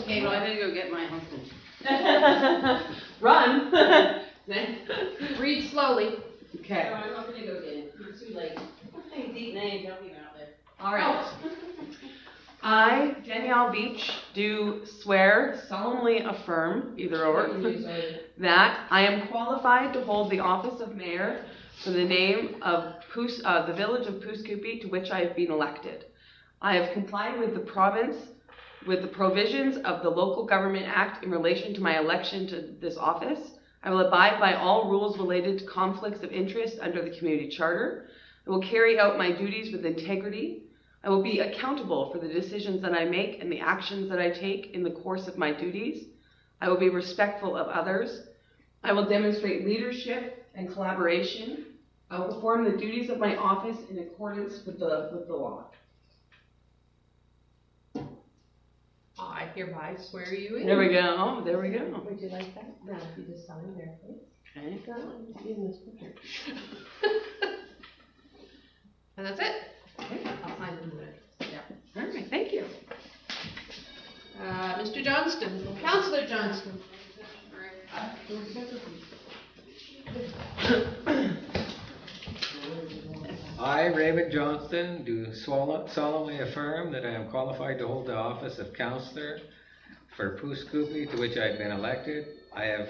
Okay, well, I better go get my husband. Run! Read slowly. Okay. No, I'm not gonna go get him. It's too late. He's eating eggs, don't leave him out there. All right. I, Danielle Beach, do swear, solemnly affirm, either or, that I am qualified to hold the office of mayor for the name of the village of Pooskoopi, to which I have been elected. I have complied with the provisions of the Local Government Act in relation to my election to this office. I will abide by all rules related to conflicts of interest under the community charter. I will carry out my duties with integrity. I will be accountable for the decisions that I make and the actions that I take in the course of my duties. I will be respectful of others. I will demonstrate leadership and collaboration. I will perform the duties of my office in accordance with the law. I hereby swear you in. There we go. There we go. Would you like that? No, if you just sign there, please. Okay. And that's it. Okay. I'll sign it in a minute. Yeah. All right. Thank you. Mr. Johnston, Councillor Johnston. I, Raymond Johnston, do solemnly affirm that I am qualified to hold the office of councillor for Pooskoopi, to which I have been elected. I have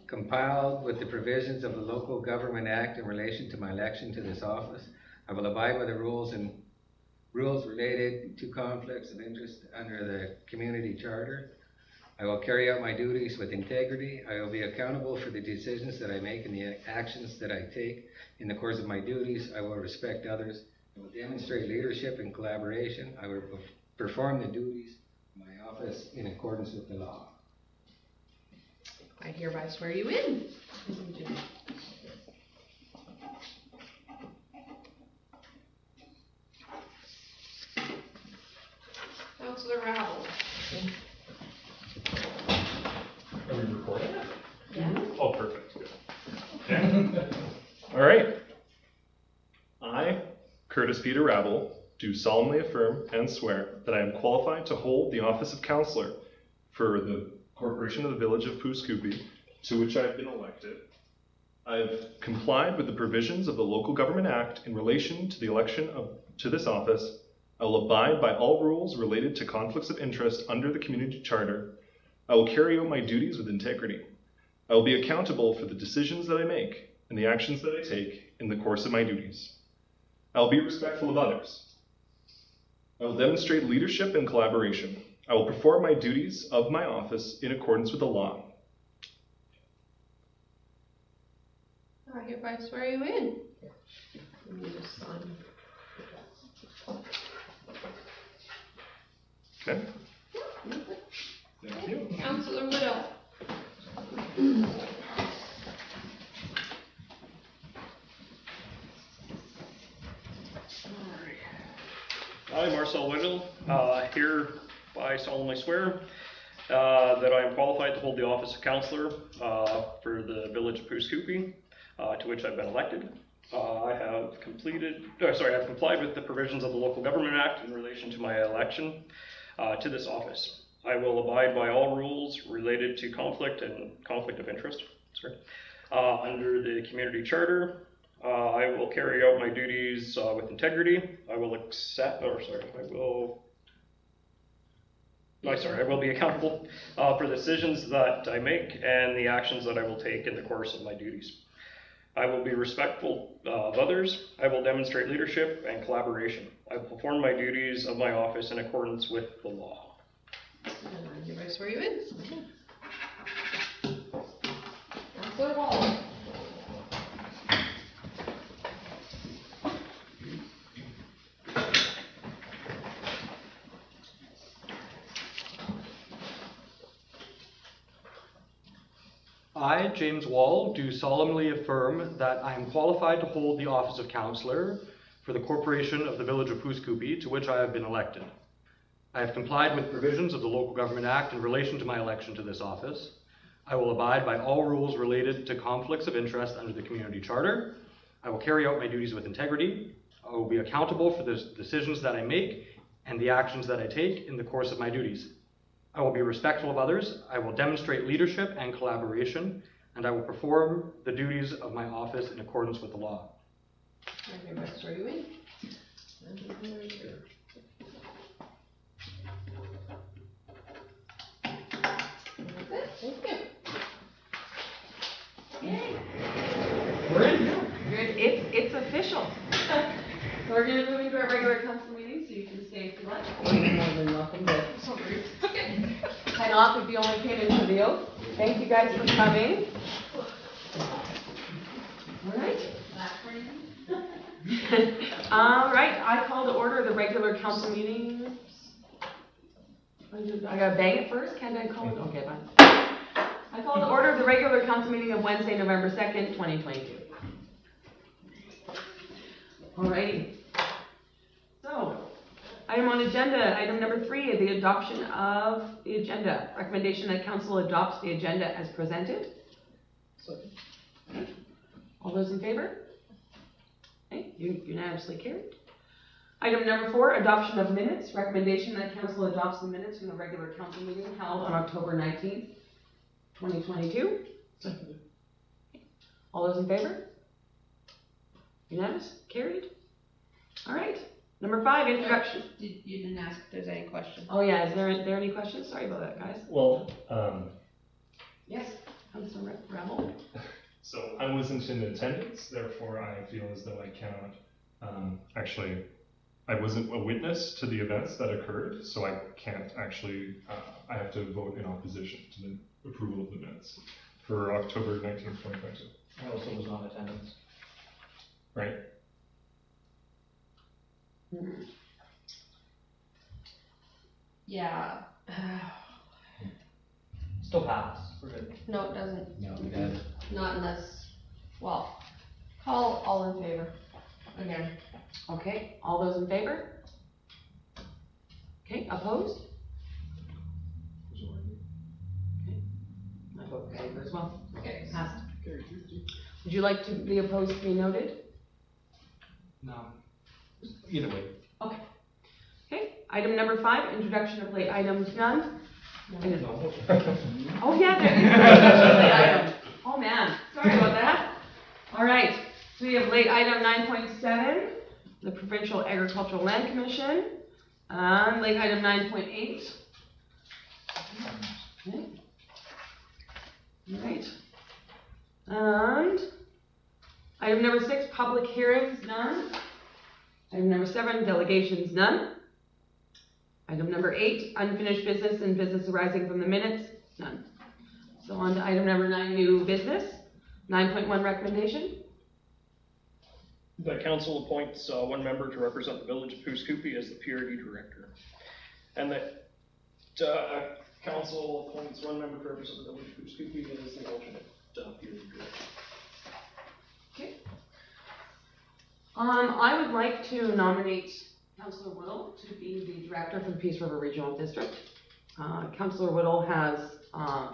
compiled with the provisions of the Local Government Act in relation to my election to this office. I will abide by the rules related to conflicts of interest under the community charter. I will carry out my duties with integrity. I will be accountable for the decisions that I make and the actions that I take in the course of my duties. I will respect others. I will demonstrate leadership and collaboration. I will perform the duties of my office in accordance with the law. I hereby swear you in. Councillor Rabble. Are we recording? Yeah. Oh, perfect. Good. Okay. All right. I, Curtis Peter Rabble, do solemnly affirm and swear that I am qualified to hold the office of councillor for the Corporation of the Village of Pooskoopi, to which I have been elected. I have complied with the provisions of the Local Government Act in relation to the election to this office. I will abide by all rules related to conflicts of interest under the community charter. I will carry out my duties with integrity. I will be accountable for the decisions that I make and the actions that I take in the course of my duties. I will be respectful of others. I will demonstrate leadership and collaboration. I will perform my duties of my office in accordance with the law. I hereby swear you in. Let me just sign. Okay. Thank you. Councillor Widow. I, Marcel Whittle, hereby solemnly swear that I am qualified to hold the office of councillor for the village of Pooskoopi, to which I've been elected. I have complied with the provisions of the Local Government Act in relation to my election to this office. I will abide by all rules related to conflict of interest. Under the community charter. I will carry out my duties with integrity. I will be accountable for the decisions that I make and the actions that I will take in the course of my duties. I will be respectful of others. I will demonstrate leadership and collaboration. I will perform my duties of my office in accordance with the law. And I hereby swear you in. Councillor Wall. I, James Wall, do solemnly affirm that I am qualified to hold the office of councillor for the Corporation of the Village of Pooskoopi, to which I have been elected. I have complied with provisions of the Local Government Act in relation to my election to this office. I will abide by all rules related to conflicts of interest under the community charter. I will carry out my duties with integrity. I will be accountable for the decisions that I make and the actions that I take in the course of my duties. I will be respectful of others, I will demonstrate leadership and collaboration, and I will perform the duties of my office in accordance with the law. I hereby swear you in. That's it. Thank you. Yay. We're in. It's official. So we're going to move into our regular council meeting, so you can stay if you like. You're more than welcome to head off if you only came in for the oath. Thank you guys for coming. All right. All right, I call to order the regular council meeting. I gotta bang it first, can't I call it? Okay, fine. I call to order the regular council meeting of Wednesday, November 2nd, 2022. Alrighty. So, item on agenda, item number 3, the adoption of the agenda. Recommendation that council adopts the agenda as presented. Okay. All those in favor? Okay, unanimously carried. Item number 4, adoption of minutes. Recommendation that council adopts the minutes from the regular council meeting held on October 19th, 2022. All those in favor? Unanimous? Carried? All right. Number 5, introduction. You didn't ask if there's any questions. Oh yeah, is there any questions? Sorry about that, guys. Well, Yes, Councilor Rebel. so I wasn't in attendance, therefore I feel as though I cannot, actually, I wasn't a witness to the events that occurred, so I can't actually, I have to vote in opposition to the approval of the minutes for October 19th, 2022. I also was not in attendance. Right? Yeah. Still pass. We're good. No, it doesn't. No, we got it. Not unless, well, call all in favor. Again. Okay, all those in favor? Okay, opposed? Okay, I vote in favor as well. Okay. Passed. Would you like to be opposed to be noted? No. Either way. Okay. Okay, item number 5, introduction of late items, none. No. Oh yeah, there is introduction of late item. Oh man, sorry about that. All right, so we have late item 9.7, the Provincial Agricultural Land Commission, late item 9.8. Okay. All right. And item number 6, public hearings, none. Item number 7, delegations, none. Item number 8, unfinished business and business arising from the minutes, none. So on to item number 9, new business. 9.1, recommendation. The council appoints one member to represent the village of Pooskoopie as the PRD director. And that council appoints one member to represent the village of Pooskoopie as the alternate PRD director. Okay. I would like to nominate Councillor Whittle to be the director for the Peace River Regional District. Councillor Whittle has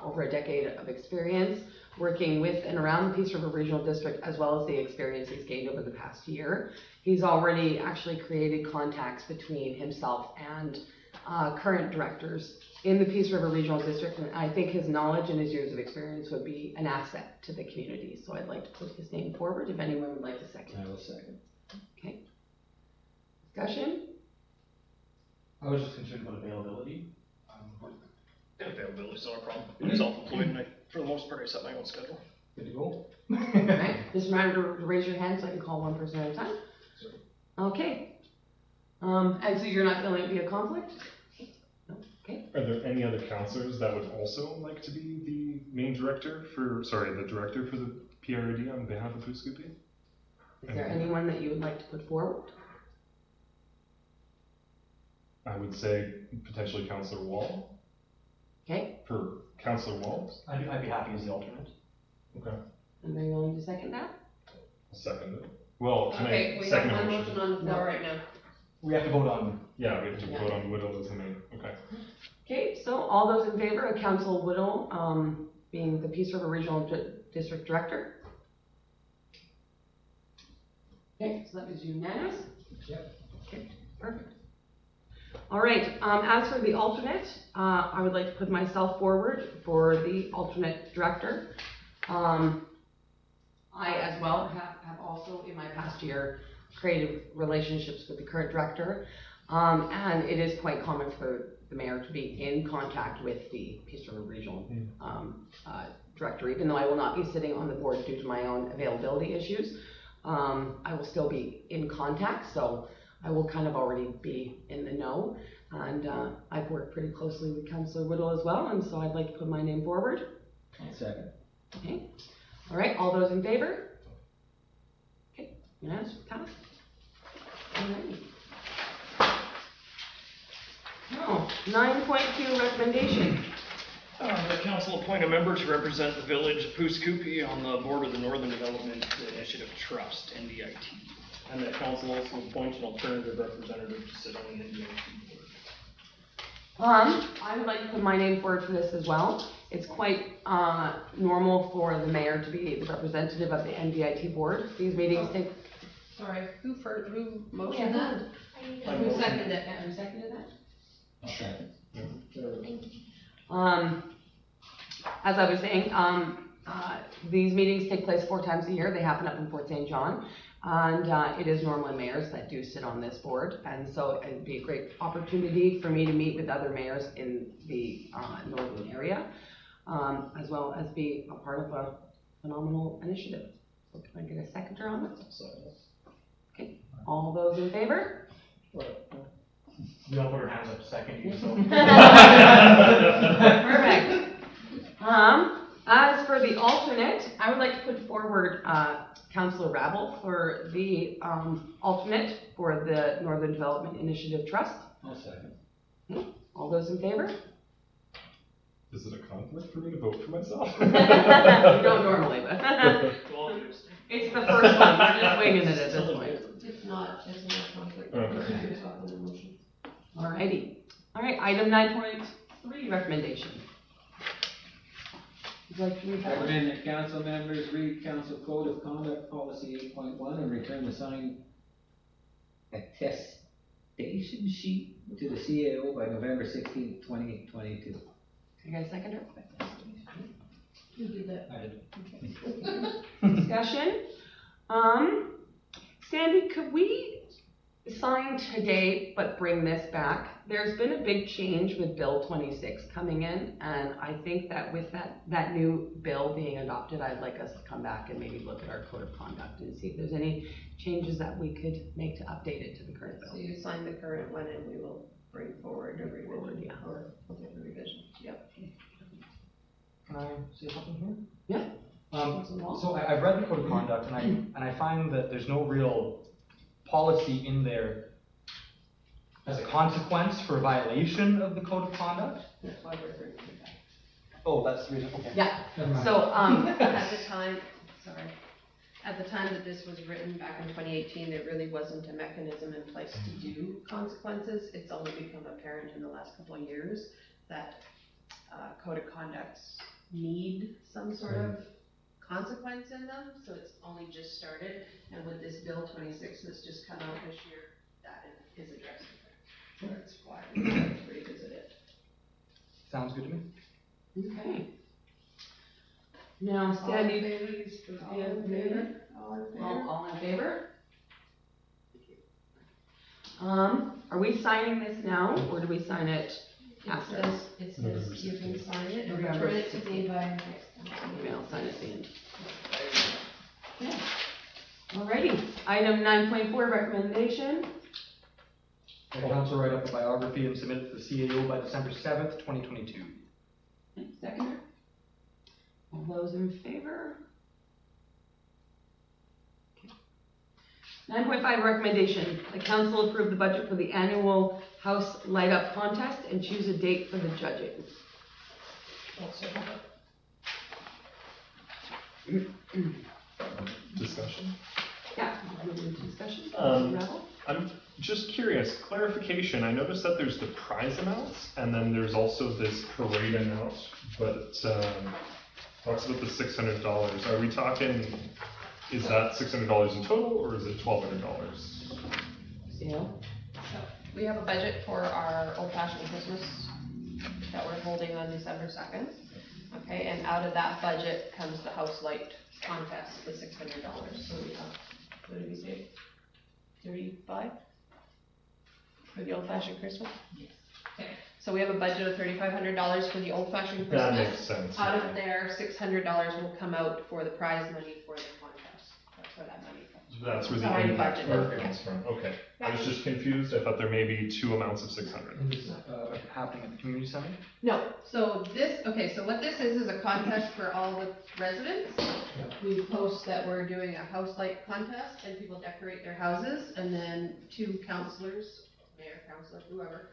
over a decade of experience working with and around the Peace River Regional District, as well as the experience he's gained over the past year. He's already actually created contacts between himself and current directors in the Peace River Regional District, and I think his knowledge and his years of experience would be an asset to the community. So I'd like to put his name forward if anyone would like to second. I will second. Okay. Discussion? I was just concerned about availability. Availability is not a problem. I'm self-employed and for the most part I set my own schedule. Good to go. Alright, just remember to raise your hand so I can call one person at a time. Okay. And so you're not feeling it be a conflict? No? Okay. Are there any other councillors that would also like to be the main director for, the director for the PRD on behalf of Pooskoopie? Is there anyone that you would like to put forward? I would say potentially Councillor Wall. Okay. For Councillor Wall? I'd be happy as the alternate. Okay. Anybody willing to second that? I'll second it. Well, can Okay, I we have second a one motion? motion on the floor right now. We have to vote on. Yeah, we have to vote on Whittle as the main. Okay. Okay, so all those in favor of Council Whittle being the Peace River Regional District Director? Okay, so that was unanimous? Yep. Okay, perfect. All right, as for the alternate, I would like to put myself forward for the alternate director. I as well have also in my past year created relationships with the current director. And it is quite common for the mayor to be in contact with the Peace River Regional director, even though I will not be sitting on the board due to my own availability issues. I will still be in contact, so I will kind of already be in the know. And I've worked pretty closely with Councillor Whittle as well, and so I'd like to put my name forward. I'll second. Okay. All right, all those in favor? Okay, yes, pass. All right. Oh, 9.2 recommendation. The council appoint a member to represent the village of Pooskoopi on the board of the Northern Development Initiative Trust, NDIT. And that council also appoint an alternative representative to sit on the NDIT board. I would like to put my name forward for this as well. It's quite normal for the mayor to be the representative of the NDIT board. These meetings take. Sorry, who motioned that? Who seconded it? Who seconded that? Okay. As I was saying, these meetings take place 4 times a year. They happen up in Fort St. John. And it is normally mayors that do sit on this board. And so it'd be a great opportunity for me to meet with other mayors in the northern area, as well as be a part of a phenomenal initiative. So can I get a seconder on this? Okay, all those in favor? We don't put our hands up to second you, so. Perfect. As for the alternate, I would like to put forward Councillor Rabble for the alternate for the Northern Development Initiative Trust. I'll second. All those in favor? Is it a conflict for me to vote for myself? We don't normally, but it's the first one. We're just winging it at this point. It's not conflict. Okay. Alrighty. All right, item 9.3 recommendation. Would you like to read that one? Recommend that council members read council code of conduct policy 8.1 and return the signed attestation sheet to the CAO by November 16th, 2022. Can I get a seconder? Who did that? I did. Discussion. Sandy, could we sign today but bring this back? There's been a big change with Bill 26 coming in, and I think that with that new bill being adopted, I'd like us to come back and maybe look at our code of conduct and see if there's any changes that we could make to update it to the current bill. So you sign the current one and we will bring forward a revision, Yeah. or a revision. Yep. Can I say something here? Yeah. So I've read the code of conduct, and I find that there's no real policy in there as a consequence for violation of the code of conduct. That's why we're bringing it back. Oh, that's the reason. Okay. Yeah. So At the time that this was written back in 2018, there really wasn't a mechanism in place to do consequences. It's only become apparent in the last couple of years that code of conducts need some sort of consequence in them, so it's only just started. And with this Bill 26 that's just come out this year, that is addressing it. So that's why we have to revisit it. Sounds good to me. okay. Now, Sandy, All in favor? all in favor? Are we signing this now, or do we sign it after? It says you can sign it and November return it to me by next time. Maybe I'll sign it at the end. Okay. Alrighty, item 9.4 recommendation. The council write up a biography and submit it to the CAO by December 7th, 2022. Seconder? All those in favor? Okay. 9.5 recommendation. The council approve the budget for the annual house light up contest and choose a date for the judging. Discussion? Yeah, moving into discussion. Rebel? I'm just curious, clarification. I noticed that there's the prize amounts and then there's also this parade amount, but talks about the $600. Are we talking, is that $600 in total or is it $1,200? Yeah. We have a budget for our old-fashioned Christmas that we're holding on December 2nd. Okay, and out of that budget comes the house light contest, the $600. So we have, what did we say? 35 for the old-fashioned Christmas? Yes. Okay, so we have a budget of $3,500 for the old-fashioned Christmas. That makes sense. Out of there, $600 will come out for the prize money for the contest. That's where that money comes from. That's where It's the already impact budgeted. comes from. Okay. I Yeah. was just confused. I thought there may be two amounts of 600. And this is happening at the community center? No, so this, okay, so what this is a contest for all the residents. We post that we're doing a house light contest and people decorate their houses and then 2 counselors, mayor, councilor, whoever,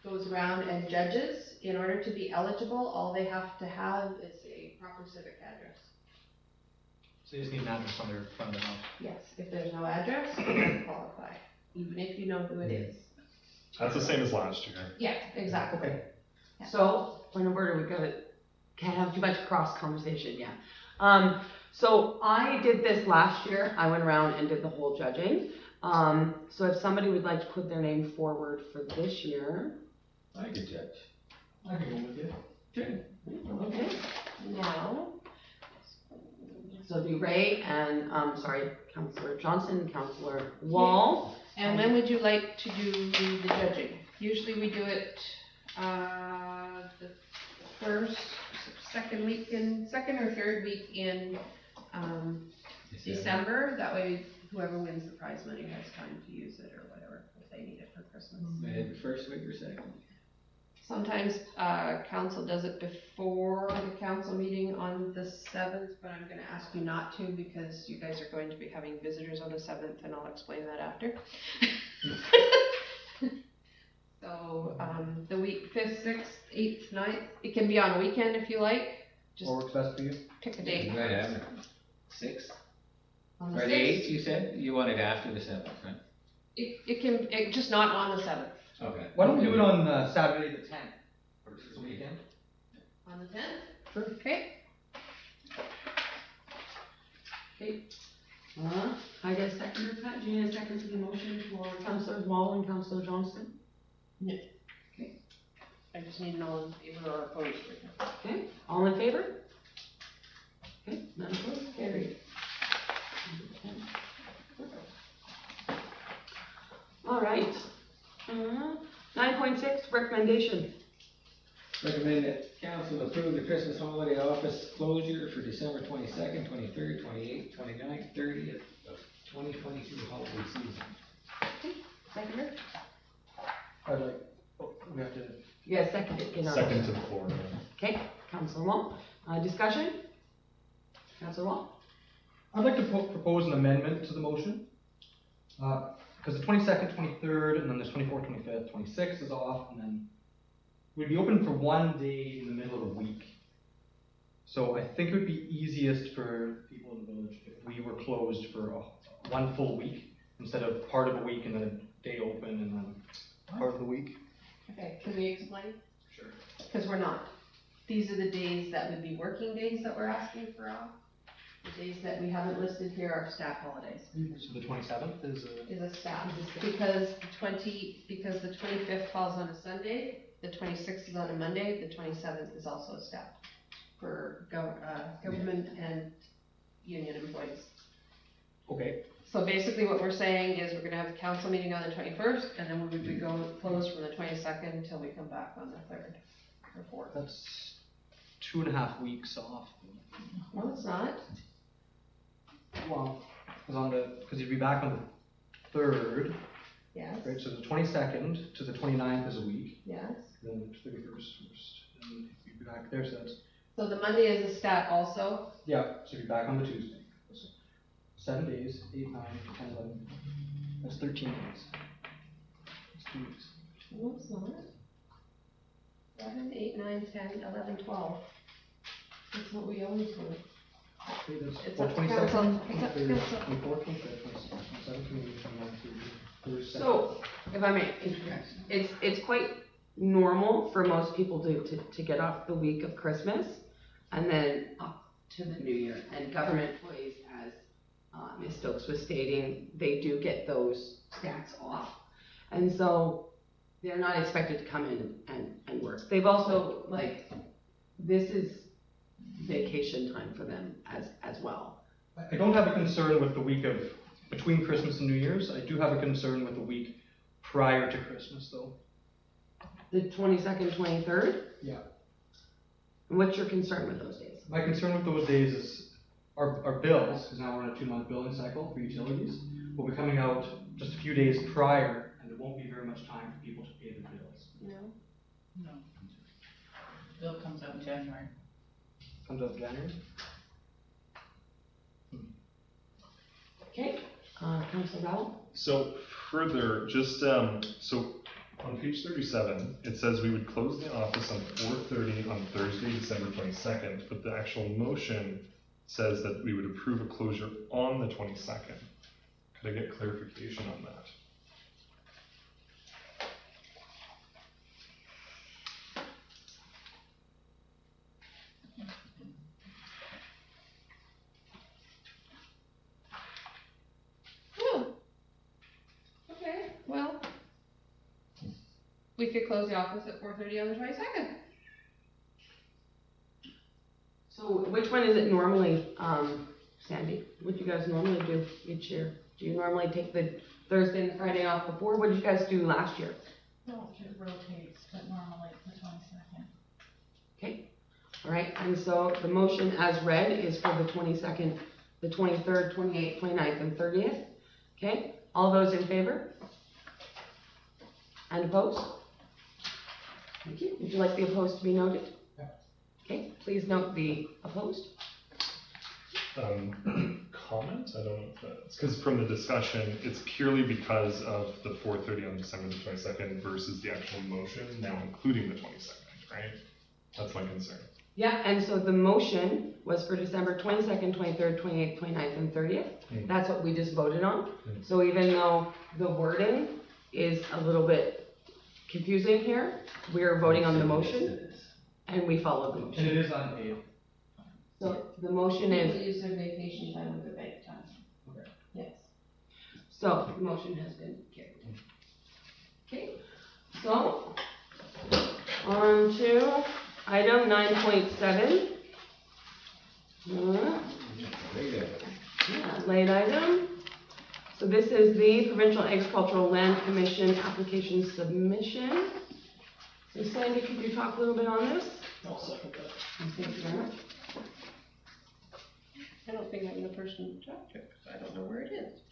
goes around and judges. In order to be eligible, all they have to have is a proper civic address. So you just need an address on their front of the house. Yes, if there's no address, you don't qualify, even if you know who it is. That's the same as last year. Yeah, exactly. Okay. Yeah. So, point of order, can't have too much cross conversation, yeah. So I did this last year, I went around and did the whole judging. So if somebody would like to put their name forward for this year. I could judge. I can go with you. Sure. Okay, now, so it'll be Ray and, Councillor Johnson, Councillor Wall. And when would you like to do the judging? Usually we do it, the second or third week in, December. That way whoever wins the prize money has time to use it or whatever, if they need it for Christmas. Maybe first week or second. Sometimes, council does it before the council meeting on the 7th, but I'm gonna ask you not to because you guys are going to be having visitors on the 7th and I'll explain that after. So, the week 5th, 6th, 8th, 9th, it can be on a weekend if you like, just What works best for you? pick a date. Right after 6th On or the 8th, you said? You want it after the 7th, right? It just not on the 7th. Okay. Why don't we do it on Saturday the 10th, or this weekend? On the 10th? Sure. Okay. Okay. I get a second for that, Gina, second to the motion for Councillors Wall and Councillor Johnston. I just need an all in favor or opposed. Okay, all in favor? Okay, none opposed, carried. All right. 9.6, recommendation. Recommend that council approve the Christmas holiday office closure for December 22nd, 23rd, 28th, 29th, 30th of 2022 holiday season. Seconder? I'd like, we have to, Yeah, second it. Get on. Second to the floor. Okay, Councillor Wall. Discussion? Councillor Wall? I'd like to propose an amendment to the motion. Because the 22nd, 23rd, and then there's 24th, 25th, 26th is off, and then we'd be open for one day in the middle of the week. So I think it would be easiest for people in the village if we were closed for one full week instead of part of a week and then a day open and then part of the week. Okay, can we explain? Sure. Because we're not. These are the days that would be working days that we're asking for off. The days that we haven't listed here are staff holidays. So the 27th is Is a staff, because the 25th falls on a Sunday, the 26th is on a Monday, the 27th is also a staff for government and union employees. okay. So basically what we're saying is we're gonna have a council meeting on the 21st, and then we would be closed from the 22nd until we come back on the 3rd or 4th. That's 2.5 weeks off. No, it's not. Well, because you'd be back on the 3rd, Yes, right? So the 22nd to the 29th is a week, yes. then the 31st, and you'd be back there, so that's, So the Monday is a stat also. yeah, so you'd be back on the Tuesday. So 7 days, 8, 9, 10, 11, that's 13 days. That's 2 weeks. No, it's not. 7, 8, 9, 10, 11, 12. That's what we always do. Okay, that's, It's well, up to 22nd, council. It's up to 23rd, council. 24th, 25th, 26th, 27th, 28th, 29th, 30th, 31st. So, if I may interject, it's quite normal for most people to get off the week of Christmas and then up to the New Year. And government employees, as Ms. Stokes was stating, they do get those stats off. And so they're not expected to come in and work. They've also, like, this is vacation time for them as well. I don't have a concern with the week of between Christmas and New Year's. I do have a concern with the week prior to Christmas, though. The 22nd, 23rd? Yeah. And what's your concern with those days? My concern with those days is our bills, because now we're in a 2-month billing cycle for utilities, will be coming out just a few days prior, and there won't be very much time for people to pay their bills. No. Bill comes out in January. Comes out in January? Okay, Councilor Rowell? So further, just, so on page 37, it says we would close the office on 4:30 on Thursday, December 22nd, but the actual motion says that we would approve a closure on the 22nd. Could I get clarification on that? Oh. Okay, well, we could close the office at 4:30 on the 22nd. So which one is it normally, Sandy? What do you guys normally do each year? Do you normally take the Thursday and Friday off before? What did you guys do last year? Well, it rotates, but normally it's the 22nd. Okay, all right, and so the motion as read is for the 22nd, the 23rd, 28th, 29th, and 30th. Okay, all those in favor? And opposed? Thank you. Would you like the opposed to be noted? Yeah. Okay, please note the opposed. Comment? I don't know if that's, because from the discussion, it's purely because of the 4:30 on December the 22nd versus the actual motion, now including the 22nd, right? That's my concern. Yeah, and so the motion was for December 22nd, 23rd, 28th, 29th, and 30th. Mm. That's what we just voted on. Mm. So even though the wording is a little bit confusing here, we are voting on the motion and we follow the And motion. it is unpaid. So the motion is, Use their vacation time with their bank time. Okay. Yes. so the motion has been carried. Okay, so on to item 9.7. Yeah, late item. So this is the Provincial Agricultural Land Commission application submission. So Sandy, could you talk a little bit on this? I'll second that. Thank you very much. I don't think I'm the person to talk to, because I don't know where it is.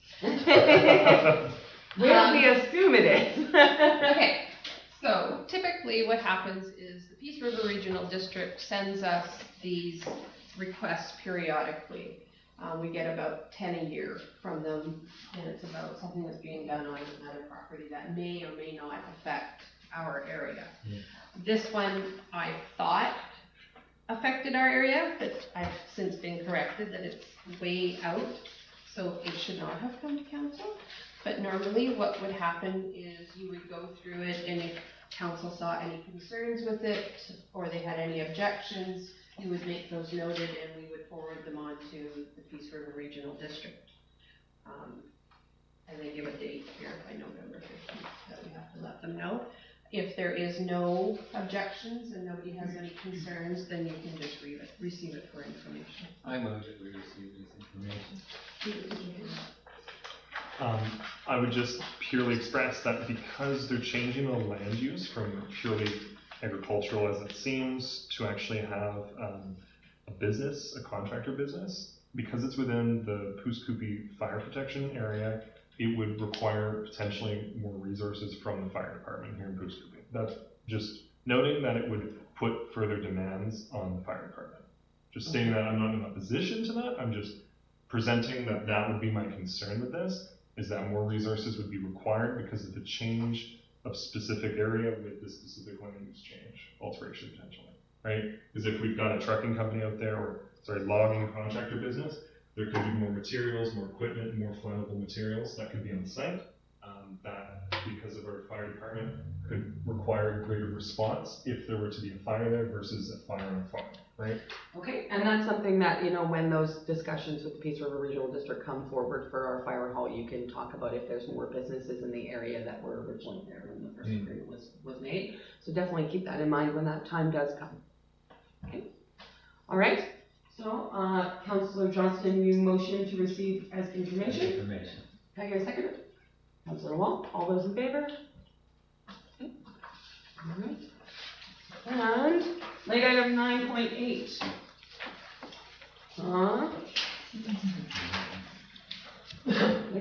Where we assume it is. Okay, so typically what happens is the Peace River Regional District sends us these requests periodically. We get about 10 a year from them, and it's about something that's being done on another property that may or may not affect our area. This one I thought affected our area, but I've since been corrected that it's way out, so it should not have come to council. But normally what would happen is you would go through it, and if council saw any concerns with it, or they had any objections, you would make those noted and we would forward them on to the Peace River Regional District. And they give a date here by November 15th that we have to let them know. If there is no objections and nobody has any concerns, then you can just receive it for information. I move that we receive this information. I would just purely express that because they're changing the land use from purely agricultural as it seems to actually have a business, a contractor business, because it's within the Pouce-Coupe fire protection area, it would require potentially more resources from the fire department here in Pouce-Coupe. That's just noting that it would put further demands on the fire department. Just stating that I'm not in opposition to that, I'm just presenting that that would be my concern with this, is that more resources would be required because of the change of specific area with the specific land use change, alteration potentially, right? Because if we've got a trucking company out there, or logging contractor business, there could be more materials, more equipment, more flammable materials that could be on site, that because of our fire department could require greater response if there were to be a fire there versus a fire on a farm. Right. Okay, and that's something that, you know, when those discussions with the Peace River Regional District come forward for our fire hall, you can talk about if there's more businesses in the area that were originally there when the first agreement was made. So definitely keep that in mind when that time does come. Okay, all right. So, Councillor Johnston, you motion to receive as information. Can I get a second? Councillor Wall, all those in favor? Okay. All right. And late item 9.8.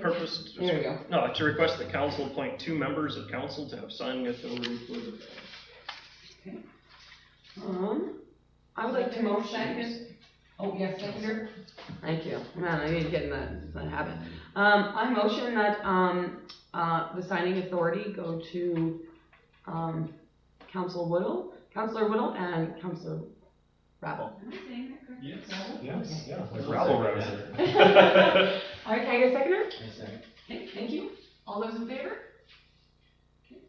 Purpose. There we go. No, to request the council appoint 2 members of council to have signing authority for the. Okay. I would like to motion. Oh, yes, seconder. Thank you. Man, I need to get in that habit. I motion that the signing authority go to Councillor Whittle and Councillor Rabble. Am I saying that correctly? Yes, yeah, like Rabble rouser. All right, can I get a seconder? Second. Okay, thank you. All those in favor? Okay.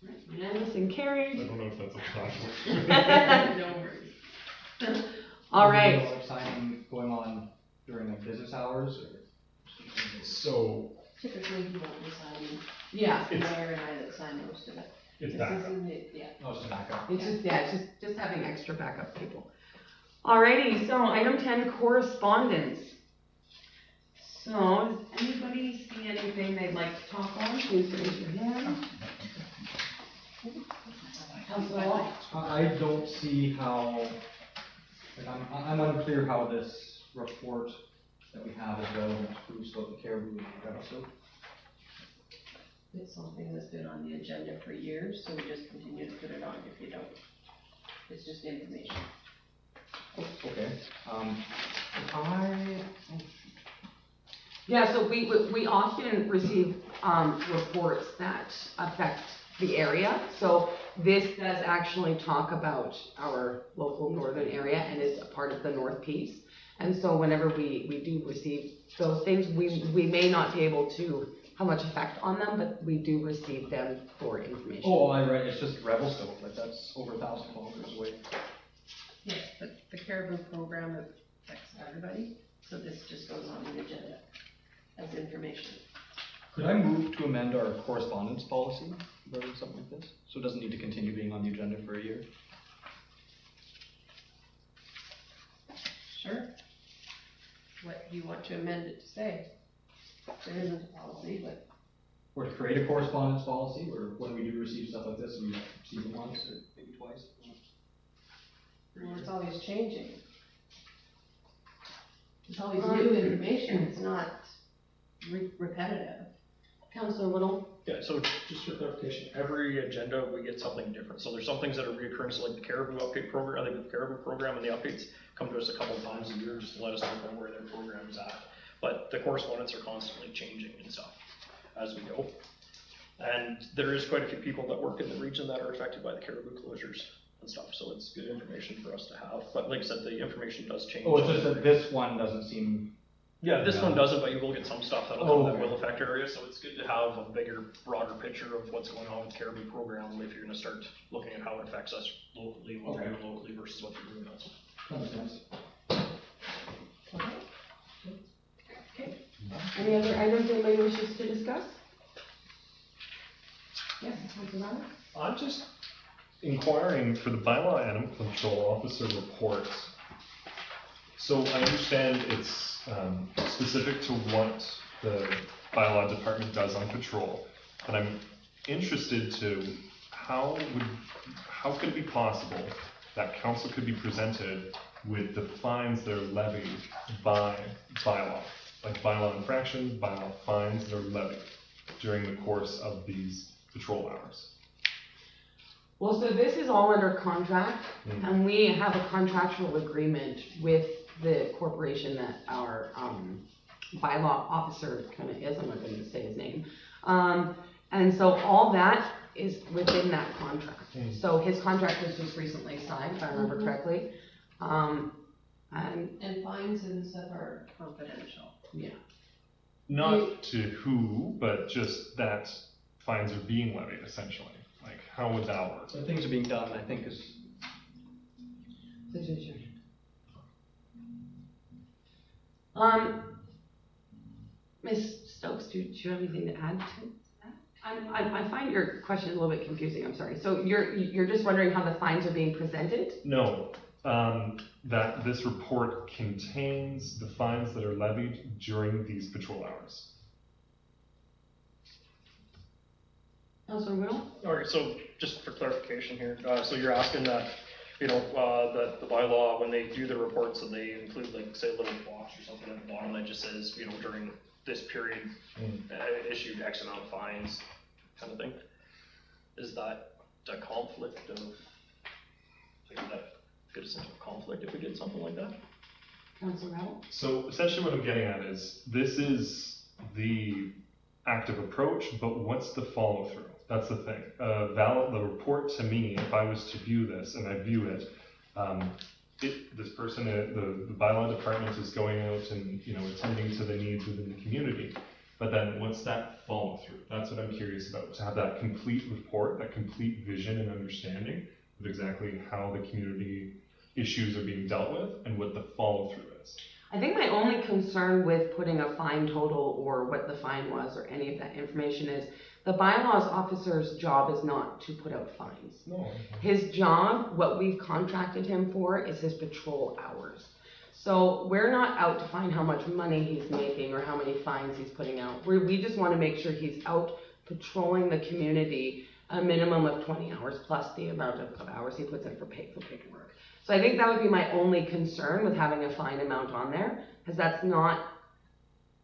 All right, unanimous and I carried. don't know if that's a conflict. No worries. All right. Like signing going on during like business hours or? So, Typically, you won't be signing, Yeah. the mayor and I that sign most of it. it's This backup. isn't it, yeah. Oh, it's backup. It's just having extra backup people. Alrighty, so item 10, correspondence. So, does anybody see anything they'd like to talk on? Please raise your hand. Councilor Wall. I don't see how, like, I'm unclear how this report that we have is relevant to Bruce about the Caribou episode. It's something that's been on the agenda for years, so we just continue to put it on if you don't. It's just information. Okay, Yeah, so we often receive reports that affect the area. So this does actually talk about our local northern area and is a part of the North Peace. And so whenever we do receive those things, we may not be able to have much effect on them, but we do receive them for information. oh, I read, it's just Revelstoke, like that's over 1,000 kilometers away. Yes, but the Caribou program affects everybody, so this just goes on the agenda as information. Could I move to amend our correspondence policy regarding something like this? So it doesn't need to continue being on the agenda for a year? Sure. What do you want to amend it to say? There isn't a policy, but Or to create a correspondence policy, where when we do receive stuff like this, we see them once or maybe twice? well, it's always changing. It's always new information, it's not repetitive. Councilor Whittle? Yeah, so just for clarification, every agenda we get something different. So there's some things that are reoccurring, so like the Caribou update program, I think the Caribou program and the updates come to us a couple of times a year just to let us know where their program is at. But the correspondence are constantly changing and stuff as we go. And there is quite a few people that work in the region that are affected by the Caribou closures and stuff, so it's good information for us to have. But like I said, the information does change. Oh, it's just that this one doesn't seem. Yeah, this one doesn't, but you will get some stuff that'll come that okay. will affect areas, so it's good to have a bigger, broader picture of what's going on with the Caribou program if you're gonna start looking at how it affects us locally, what we're doing locally versus what you're doing elsewhere. That makes sense. Okay. Any other items anybody wishes to discuss? Yes, Councilor Rabble? I'm just inquiring for the bylaw animal control officer reports. So I understand it's specific to what the bylaw department does on patrol, but I'm interested to how could it be possible that council could be presented with the fines that are levied by bylaw, like bylaw infractions, bylaw fines that are levied during the course of these patrol hours? Well, so this is all under contract, and we have a contractual agreement with the corporation that our bylaw officer kind of is. I'm not going to say his name. And so all that is within that contract. So his contract was just recently signed, if I remember correctly. And fines and stuff are confidential. yeah. Not to who, but just that fines are being levied, essentially. Like, how would that work? So things are being done, I think is. Sure. Ms. Stokes, do you have anything to add to that? I find your question a little bit confusing, I'm sorry. So you're just wondering how the fines are being presented? No, that this report contains the fines that are levied during these patrol hours. Councilor Whittle? Alright, so just for clarification here, so you're asking that, that the bylaw, when they do the reports, and they include like, say, a little box or something at the bottom that just says, during this period, issued X amount of fines, kind of thing? Is that a conflict of, like, would that get us into a conflict if we did something like that? Councilor Whittle? So essentially what I'm getting at is, this is the active approach, but what's the follow through? That's the thing. The report to me, if I was to view this, and I view it, this person, the bylaw department is going out and attending to the needs within the community. But then what's that follow through? That's what I'm curious about. To have that complete report, that complete vision and understanding of exactly how the community issues are being dealt with and what the follow through is. I think my only concern with putting a fine total or what the fine was or any of that information is the bylaws officer's job is not to put out fines. No. His job, what we've contracted him for, is his patrol hours. So we're not out to find how much money he's making or how many fines he's putting out. We just want to make sure he's out patrolling the community a minimum of 20 hours plus the amount of hours he puts in for paperwork. So I think that would be my only concern with having a fine amount on there, because that's not,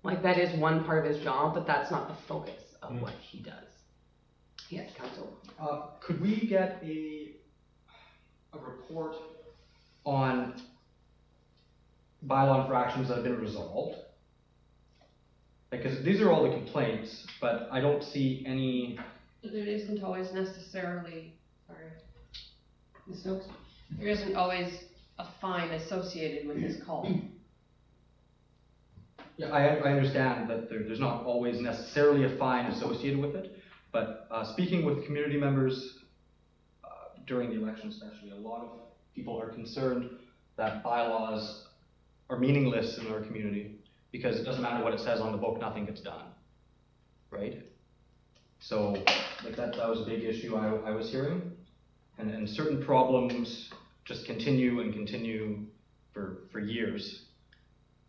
like, that is one part of his job, but that's not the focus of what he does. Yes, Council. Could we get a report on bylaw infractions that have been resolved? Because these are all the complaints, but I don't see any. There isn't always necessarily, Ms. Stokes, there isn't always a fine associated with this call. Yeah, I understand that there's not always necessarily a fine associated with it, but speaking with community members during the election especially, a lot of people are concerned that bylaws are meaningless in our community because it doesn't matter what it says on the book, nothing gets done, right? So like that was a big issue I was hearing, and certain problems just continue and continue for years.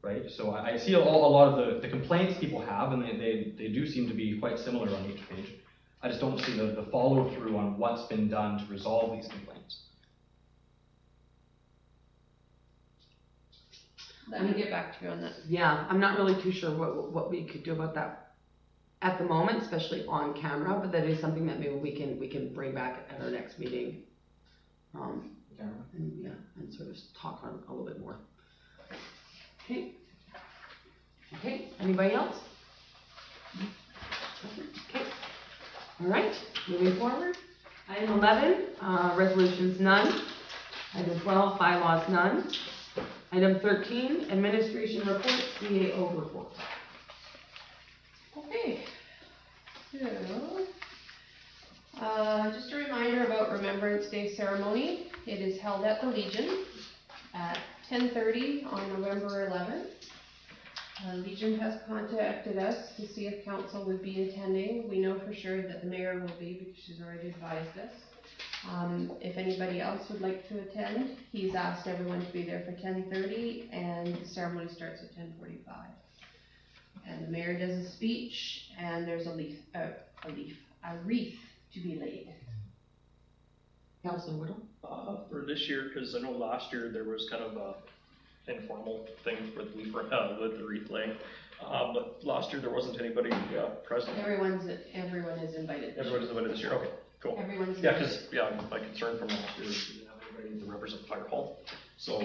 Right, so I see a lot of the complaints people have, and they do seem to be quite similar on each page. I just don't see the follow through on what's been done to resolve these complaints. Let me get back to you on that. Yeah, I'm not really too sure what we could do about that at the moment, especially on camera, but that is something that maybe we can bring back at our next meeting. And sort of talk on a little bit more. Okay, anybody else? Okay, all right, moving forward. Item 11, resolutions none. Item 12, bylaws none. Item 13, administration report, CAO report. Okay, so, just a reminder about Remembrance Day ceremony. It is held at the Legion at 10:30 on November 11th. Legion has contacted us to see if council would be attending. We know for sure that the mayor will be because she's already advised us. If anybody else would like to attend, he's asked everyone to be there for 10:30 and the ceremony starts at 10:45. And the mayor does a speech and there's a wreath to be laid. Councilor Whittle? For this year, because I know last year there was kind of a informal thing with the wreath laying, but last year there wasn't anybody present. Everyone is invited. Everybody's invited this year. Okay, cool. Everyone's Yeah, invited. because my concern from last year is we didn't have anybody to represent Fire Hall, so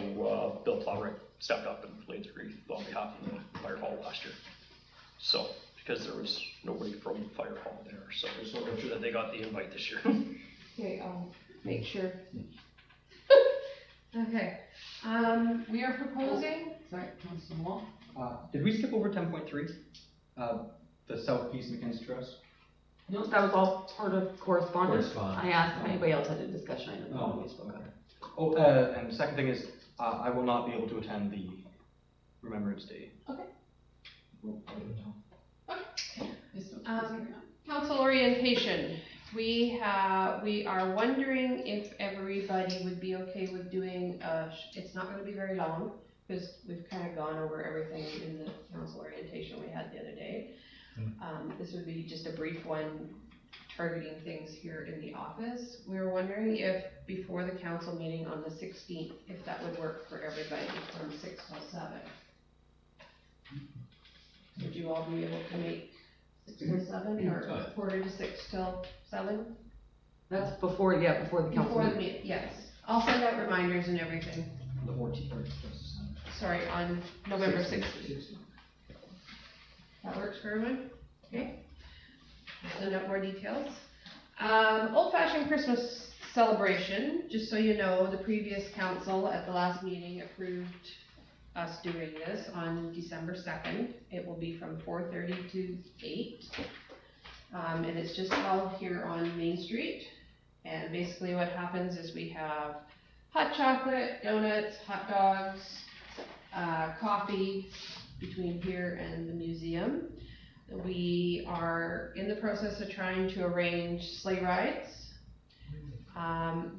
Bill Plowright stepped up and laid the wreath on behalf of the Fire Hall last year. So because there was nobody from Fire Hall there, so I just want to make sure that they got the invite this year. Okay, I'll make sure. Okay, we are proposing, Sorry, Councilor Wall? Did we skip over 10.3? The South Peace McKenzie Trust? No, that was all part of correspondence. Correspondence. I asked if anybody else had a discussion item Oh, when we spoke up. Oh, and the second thing is, I will not be able to attend the Remembrance Day. Council orientation. We are wondering if everybody would be okay with doing, it's not gonna be very long, because we've kind of gone over everything in the council orientation we had the other day. This would be just a brief one, targeting things here in the office. We were wondering if, before the council meeting on the 16th, if that would work for everybody from 6 till 7. Would you all be able to make 6 till 7 or quarter to 6 till 7? That's before the council. Before the meeting, yes. I'll send out reminders and everything. The 14th. Sorry, on November 16th. That works for everyone? Okay. I'll send out more details. Old-fashioned Christmas celebration. Just so you know, the previous council at the last meeting approved us doing this on December 2nd. It will be from 4:30 to 8. And it's just held here on Main Street. And basically what happens is we have hot chocolate, donuts, hot dogs, coffee between here and the museum. We are in the process of trying to arrange sleigh rides.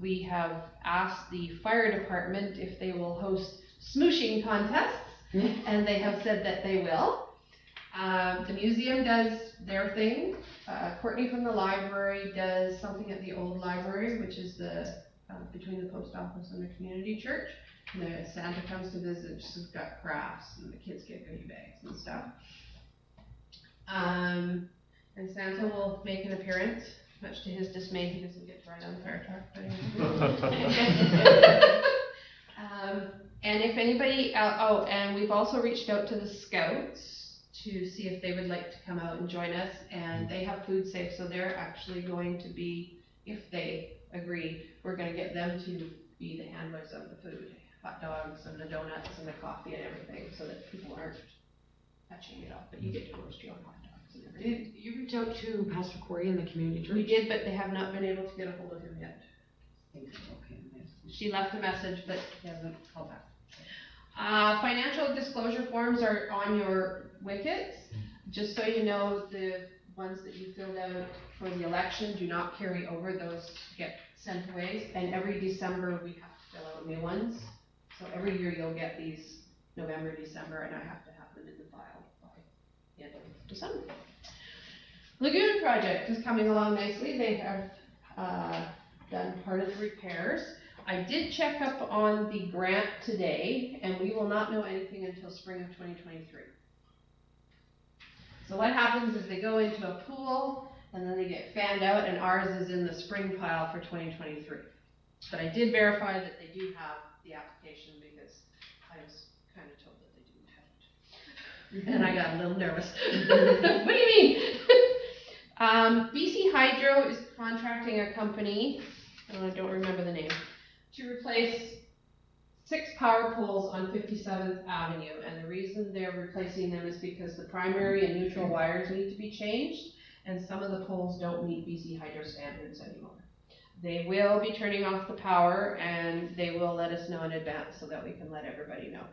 We have asked the fire department if they will host smooshing contests, and they have said that they will. The museum does their thing. Courtney from the library does something at the old library, which is the between the post office and the community church. The Santa comes to visit, she's got crafts, and the kids get goodie bags and stuff. And Santa will make an appearance, much to his dismay. He doesn't get to ride on the fire truck, but anyway. And if anybody, and we've also reached out to the Scouts to see if they would like to come out and join us, and they have food safe, so they're actually going to be, if they agree, we're going to get them to be the handlers of the food, hot dogs and the donuts and the coffee and everything, so that people aren't touching it up, but you get to roast your own hot dogs and everything. Did you reach out to Pastor Corey in the community church? We did, but they have not been able to get a hold of him yet. She left a message, but he hasn't called back. Financial disclosure forms are on your wickets. Just so you know, the ones that you filled out for the election do not carry over. Those get sent away, and every December we have to fill out new ones. So every year you'll get these November, December, and I have to have them in the file by the end of December. Lagoon project is coming along nicely. They have done part of the repairs. I did check up on the grant today, and we will not know anything until spring of 2023. So what happens is they go into a pool, and then they get fanned out, and ours is in the spring pile for 2023. But I did verify that they do have the application, because I was kind of told that they didn't have it. And I got a little nervous. What do you mean? BC Hydro is contracting a company, I don't remember the name, to replace 6 power poles on 57th Avenue, and the reason they're replacing them is because the primary and neutral wires need to be changed, and some of the poles don't meet BC Hydro standards anymore. They will be turning off the power, and they will let us know in advance so that we can let everybody know.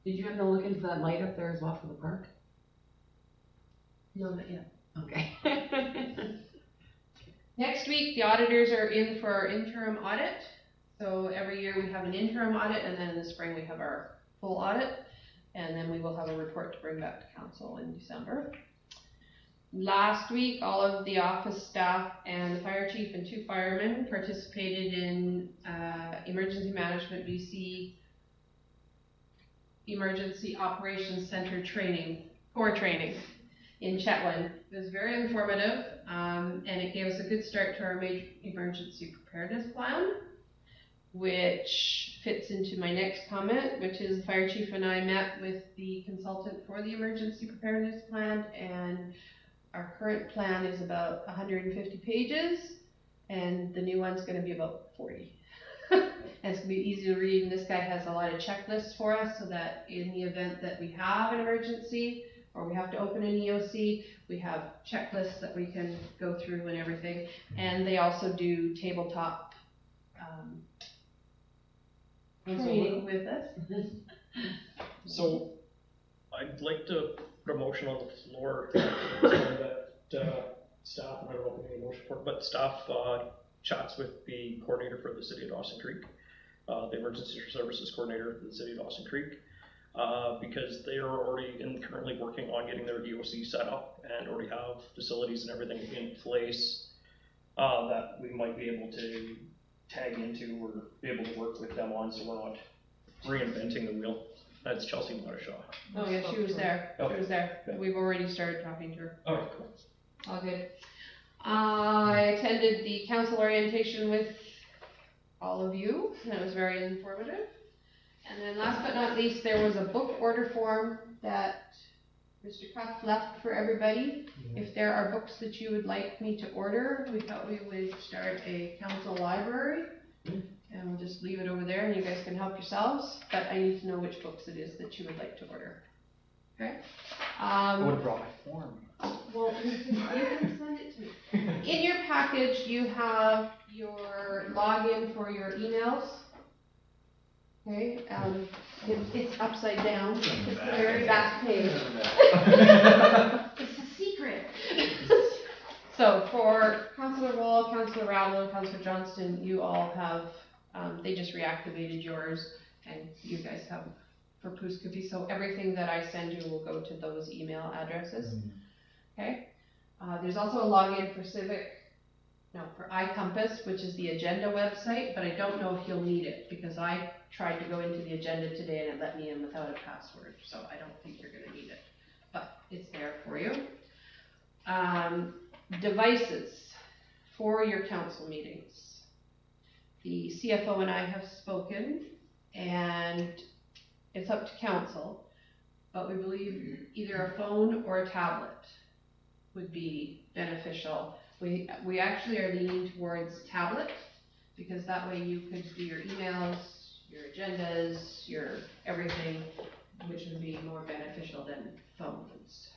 Did you have to look into that light up there as well for the park? No, not yet. Okay. Next week, the auditors are in for our interim audit. So every year we have an interim audit, and then in the spring we have our full audit, and then we will have a report to bring back to council in December. Last week, all of the office staff and the fire chief and 2 firemen participated in Emergency Management BC Emergency Operations Center training, core training in Chetwynd. It was very informative, and it gave us a good start to our major emergency preparedness plan, which fits into my next comment, which is the fire chief and I met with the consultant for the emergency preparedness plan, and our current plan is about 150 pages, and the new one's going to be about 40. And it's going to be easy to read, and this guy has a lot of checklists for us, so that in the event that we have an emergency, or we have to open an EOC, we have checklists that we can go through and everything. And they also do tabletop training with us. So, I'd like to put a motion on the floor so that staff, I don't know if we need a motion for it, but staff chats with the coordinator for the city of Dawson Creek, the emergency services coordinator for the city of Dawson Creek, because they are already currently working on getting their DOC set up and already have facilities and everything in place that we might be able to tag into or be able to work with them on, so we're not reinventing the wheel. That's Chelsea Matashaw. Oh yeah, she was there, she was there. Okay. We've already started talking to her. Alright, cool. All good. I attended the council orientation with all of you, and it was very informative. And then last but not least, there was a book order form that Mr. Cuff left for everybody. If there are books that you would like me to order, we thought we would start a council library. And we'll just leave it over there and you guys can help yourselves, but I need to know which books it is that you would like to order. Okay? I would have brought my form. Well, you can send it to me. In your package, you have your login for your emails. Okay, it's upside down. It's the very back page. It's a secret. So for Councillor Wall, Councillor Rowell, Councillor Johnston, you all have, they just reactivated yours, and you guys have for Pooskoopi. So everything that I send you will go to those email addresses. Okay. There's also a login for for iCompass, which is the agenda website, but I don't know if you'll need it because I tried to go into the agenda today and it let me in without a password, so I don't think you're going to need it, but it's there for you. Devices for your council meetings. The CFO and I have spoken, and it's up to council, but we believe either a phone or a tablet would be beneficial. We actually are leaning towards tablet, because that way you could do your emails, your agendas, your everything, which would be more beneficial than phones.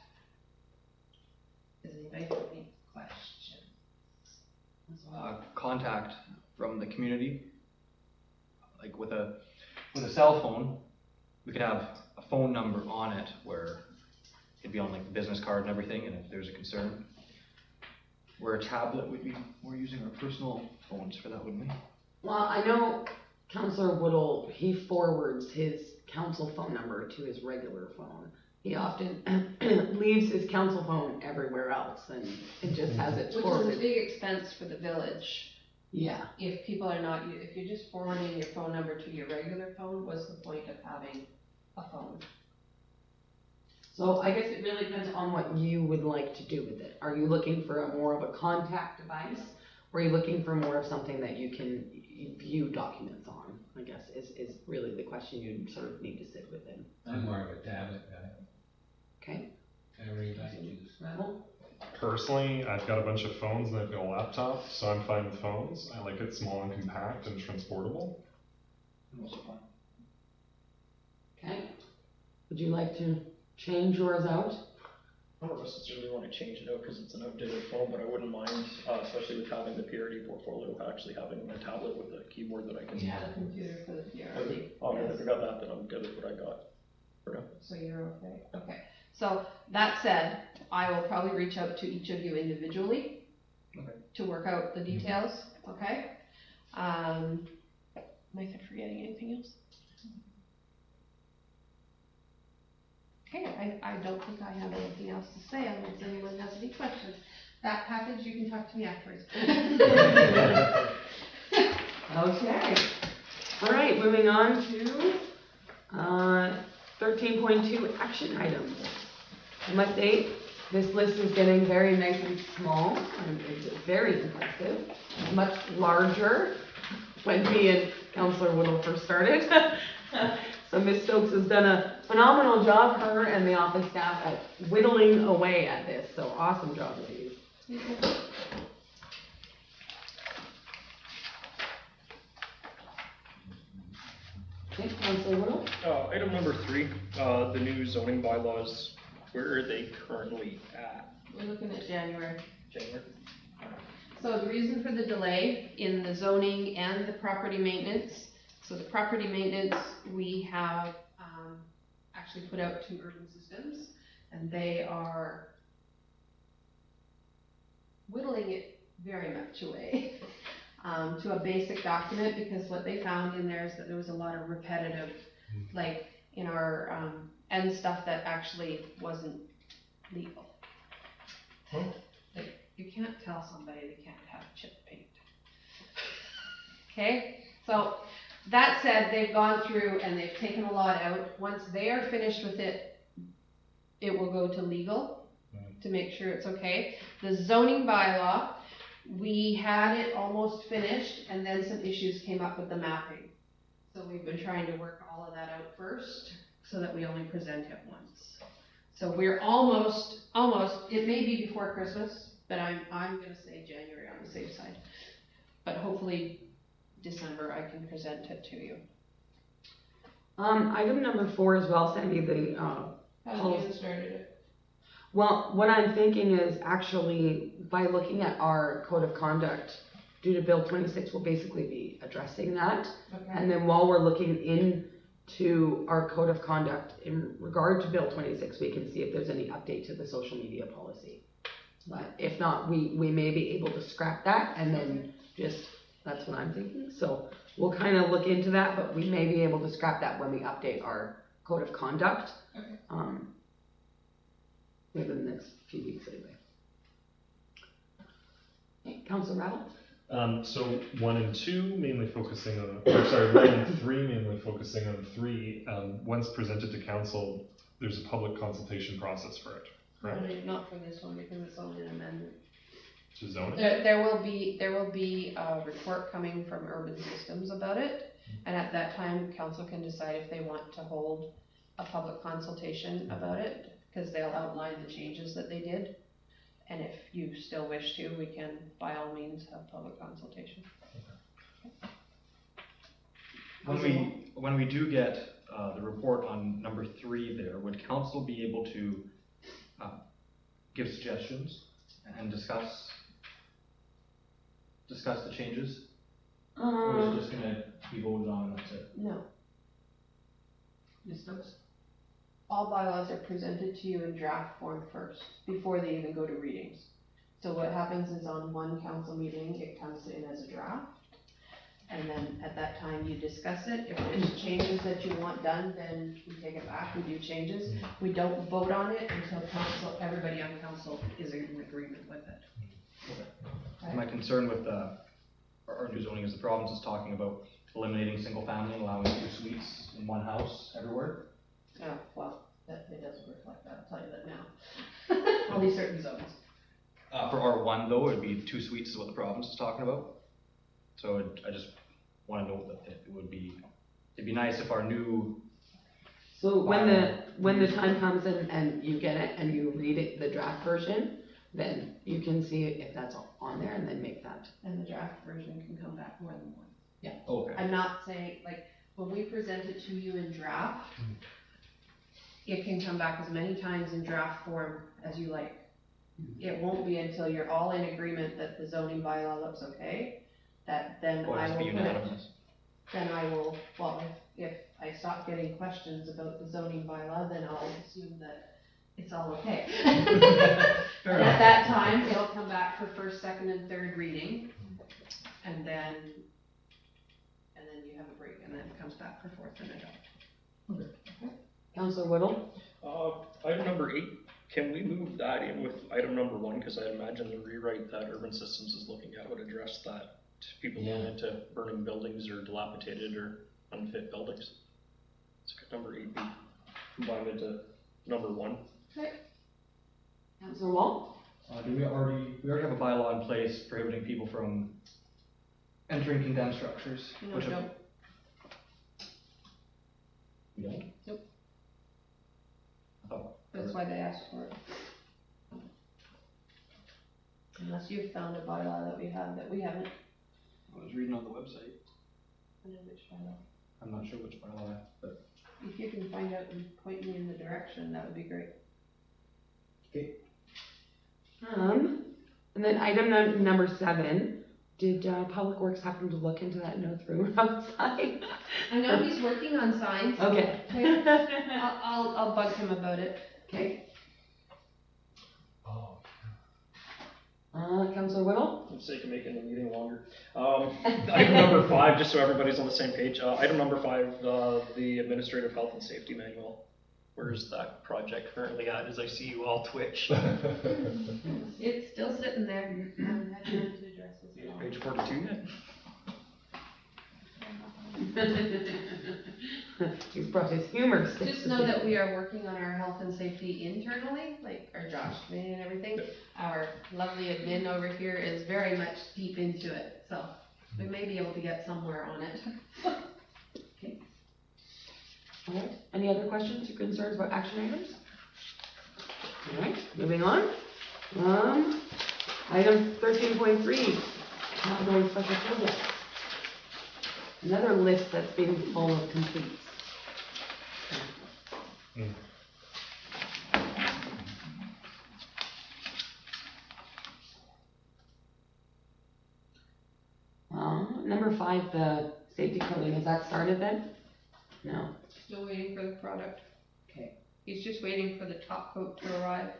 Does anybody have any questions? Contact from the community, like with a cell phone, we could have a phone number on it where it'd be on like the business card and everything, and if there's a concern. Where a tablet would be, we're using our personal phones for that, wouldn't we? Well, I know Councillor Woodall, he forwards his council phone number to his regular phone. He often leaves his council phone everywhere else and it just has it Which is a forwarded. big expense for the village. Yeah. If people are not, if you're just forwarding your phone number to your regular phone, what's the point of having a phone? So I guess it really depends on what you would like to do with it. Are you looking for more of a contact device? Or are you looking for more of something that you can view documents on? I guess is really the question you sort of need to sit within. I'm more of a tablet guy. Okay. I really like to use. Well, Personally, I've got a bunch of phones and I've got a laptop, so I'm fine with phones. I like it small and compact and transportable. okay. Would you like to change yours out? I don't necessarily want to change it out because it's an outdated phone, but I wouldn't mind, especially with having the PRD portfolio, actually having a tablet with a keyboard that I can. A computer for the PRD. Oh, if I got that, then I'm good with what I got. For now. So you're okay, okay. So that said, I will probably reach out to each of you individually to work out the details, okay? Am I forgetting anything else? Okay, I don't think I have anything else to say unless anyone has any questions. That package, you can talk to me afterwards. Okay. All right, moving on to 13.2 action items. I must state, this list is getting very nice and small, and it's very impressive. It's much larger when me and Councillor Woodall first started. So Ms. Stokes has done a phenomenal job, her and the office staff, at whittling away at this. So awesome job, ladies. Okay, Councillor Woodall? Item number 3, the new zoning bylaws, where are they currently at? We're looking at January. January? So the reason for the delay in the zoning and the property maintenance, So the property maintenance, we have, actually put out to Urban Systems, and they are whittling it very much away to a basic document, because what they found in there is that there was a lot of repetitive, like in our end stuff that actually wasn't legal. Like, you can't tell somebody they can't have chip paint. Okay, so that said, they've gone through and they've taken a lot out. Once they are finished with it, it will go to legal to make sure it's okay. The zoning bylaw, we had it almost finished, and then some issues came up with the mapping. So we've been trying to work all of that out first, so that we only present it once. So we're almost, it may be before Christmas, but I'm gonna say January on the safe side. But hopefully December I can present it to you. Item number 4 as well, Sandy, the, How you started it? well, what I'm thinking is actually, by looking at our code of conduct, due to Bill 26, we'll basically be addressing that. Okay. And then while we're looking into our code of conduct in regard to Bill 26, we can see if there's any update to the social media policy. But if not, we may be able to scrap that and then just, that's what I'm thinking. So we'll kind of look into that, but we may be able to scrap that when we update our code of conduct. Okay. Within the next few weeks anyway. Councilor Rattle? So 1 and 2 mainly focusing on, or sorry, 1 and 3 mainly focusing on 3. Once presented to council, there's a public consultation process for it, correct? Not for this one, because it's only an amendment. To zoning? There will be a report coming from Urban Systems about it, and at that time, council can decide if they want to hold a public consultation about it, because they'll outline the changes that they did. And if you still wish to, we can, by all means, have public consultation. When we do get the report on number 3 there, would council be able to give suggestions and discuss the changes? Or is it just gonna be voted on and that's it? No. All bylaws are presented to you in draft form first, before they even go to readings. So what happens is on one council meeting, it comes in as a draft, and then at that time you discuss it. If there's changes that you want done, then we take it back, we do changes. We don't vote on it until council, everybody on council is in agreement with it. Okay. My concern with our new zoning is the province is talking about eliminating single family and allowing 2 suites in one house everywhere. Oh, well, it doesn't reflect that, I'll tell you that now. Only certain zones. For R1 though, it'd be 2 suites is what the province is talking about. So I just want to note that it'd be nice if our new. So when the time comes and you get it and you read it, the draft version, then you can see if that's on there and then make that. And the draft version can come back more than once. Yeah. Okay. I'm not saying, like, when we present it to you in draft, it can come back as many times in draft form as you like. It won't be until you're all in agreement that the zoning bylaw looks okay, that then I will put it. Then I will, well, if I stop getting questions about the zoning bylaw, then I'll assume that it's all okay. And at that time, it'll come back for first, second, and third reading, and then you have a break, and then it comes back for fourth and adopt. Councilor Whittle? Item number 8, can we move that in with item number 1? Because I imagine the rewrite that Urban Systems is looking at would address that. People going into burning buildings or dilapidated or unfit buildings. So could number 8 be combined into number 1? Okay. Councilor Wall? We already have a bylaw in place prohibiting people from entering condemned structures. No, we don't. We don't? Nope. Oh. That's why they asked for it. Unless you've found a bylaw that we have that we haven't. I was reading on the website. I know which bylaw. I'm not sure which bylaw, but. If you can find out and point me in the direction, that would be great. Okay. And then item number 7, Did Public Works happen to look into that no through outside? I know he's working on signs. Okay. I'll bug him about it. Okay. Councillor Whittle? For the sake of making the meeting longer. Item number 5, just so everybody's on the same page. Item number 5, the Administrative Health and Safety Manual. Where's that project currently at, as I see you all twitch? It's still sitting there. I haven't had time to address this at all. Page 42 yet? He's brought his humor. Just know that we are working on our health and safety internally, like our Josh committee and everything. Our lovely admin over here is very much deep into it, so we may be able to get somewhere on it. Okay. All right. Any other questions or concerns about action items? All right. Moving on. Item 13.3, category special projects. Another list that's been full of completes. Number 5, the safety coding, is that started then? No. Still waiting for the product. Okay. He's just waiting for the top coat to arrive.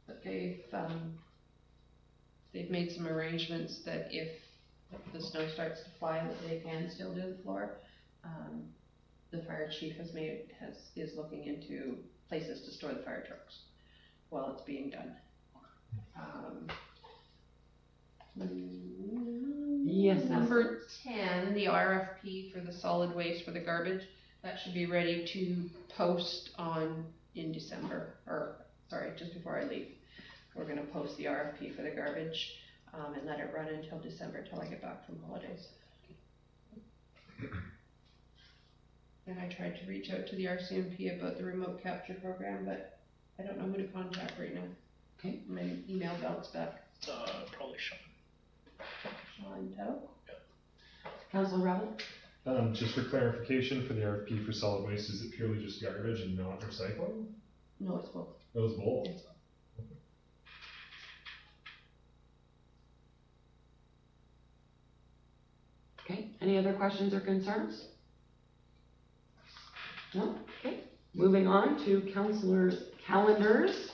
But they've made some arrangements that if the snow starts to fly, that they can still do the floor. The fire chief is looking into places to store the fire trucks while it's being done. Yes. Number 10, the RFP for the solid waste for the garbage, that should be ready to post in December, or sorry, just before I leave. We're gonna post the RFP for the garbage, and let it run until December, till I get back from holidays. And I tried to reach out to the RCMP about the remote capture program, but I don't know who to contact right now. Okay. My email bounced back. Probably Sean. Sean Toe? Councillor Rebel? Just for clarification, for the RFP for solid waste, is it purely just garbage and not recycling? No, it's both. It was both. Okay, any other questions or concerns? No? Okay, moving on to councillors' calendars.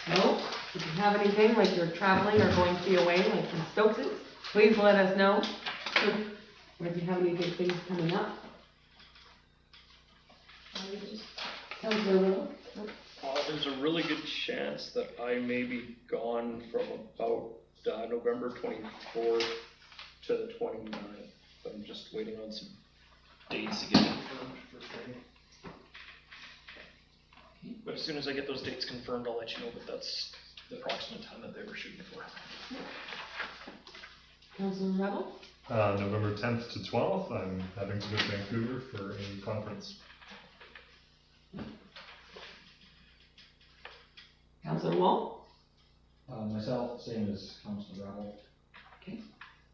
No? If you have anything, like you're traveling or going to be away, like in Stokes's, please let us know. Or if you have any big things coming up. Councillor Willow? There's a really good chance that I may be gone from about November 24th to the 29th. I'm just waiting on some dates to get confirmed for training. But as soon as I get those dates confirmed, I'll let you know, but that's the approximate time that they were shooting for. Councillor Rebel? November 10th to 12th, I'm having to go to Vancouver for a conference. Councillor Wall? Myself, same as Councillor Rebel. Okay.